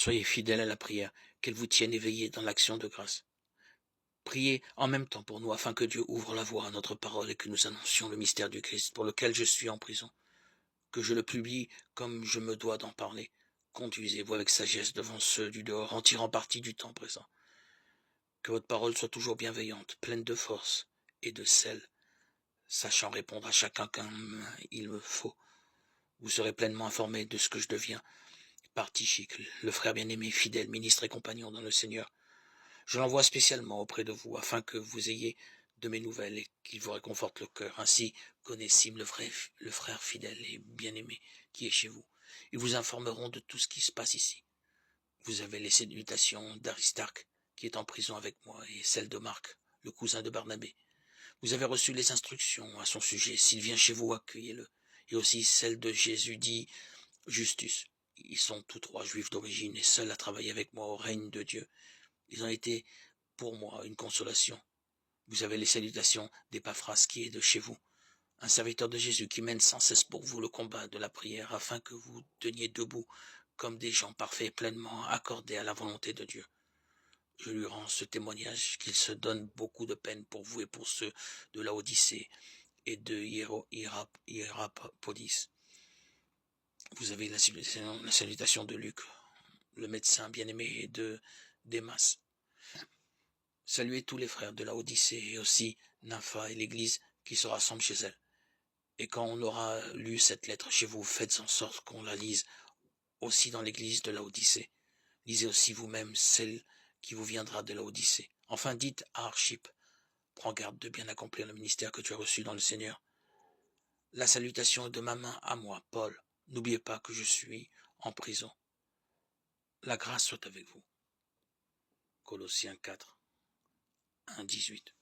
Soyez fidèles à la prière, qu'elle vous tienne éveillés dans l'action de grâce. Priez en même temps pour nous, afin que Dieu ouvre la voie à notre parole et que nous annoncions le mystère du Christ, pour lequel je suis en prison. Que je le publie comme je me dois d'en parler. Conduisez-vous avec sagesse devant ceux du dehors, en tirant parti du temps présent. Que votre parole soit toujours bienveillante, pleine de force et de sel, sachant répondre à chacun comme il me faut. Vous serez pleinement informés de ce que je deviens par Tychik, le frère bien-aimé, fidèle, ministre et compagnon dans le Seigneur. Je l'envoie spécialement auprès de vous, afin que vous ayez de mes nouvelles et qu'il vous réconforte le cœur. Ainsi qu'Onésime, le frère fidèle et bien-aimé, qui est chez vous. Ils vous informeront de tout ce qui se passe ici. Vous avez les salutations d'Aristarque, qui est en prison avec moi, et celles de Marc, le cousin de Barnabé. Vous avez reçu les instructions à son sujet. S'il vient chez vous, accueillez-le. Et aussi celles de Jésus dit Justus. Ils sont tous trois juifs d'origine et seuls à travailler avec moi au règne de Dieu. Ils ont été pour moi une consolation. Vous avez les salutations d'Épaphras qui est de chez vous, un serviteur de Jésus qui mène sans cesse pour vous le combat de la prière afin que vous teniez debout comme des gens parfaits et pleinement accordés à la volonté de Dieu. Je lui rends ce témoignage qu'il se donne beaucoup de peine pour vous et pour ceux de Laodicée et de Hierapolis. Vous avez la salutation de Luc, le médecin bien-aimé, et de Démas. Saluez tous les frères de Laodicée et aussi Nympha et l'église qui se rassemblent chez elle. Et quand on aura lu cette lettre chez vous, faites en sorte qu'on la lise aussi dans l'église de Laodicée. Lisez aussi vous-même celle qui vous viendra de Laodicée. Enfin, dites à Archip, prends garde de bien accomplir le ministère que tu as reçu dans le Seigneur. La salutation est de ma main à moi, Paul. N'oubliez pas que je suis en prison. La grâce soit avec vous. Colossiens 4, 1, 18.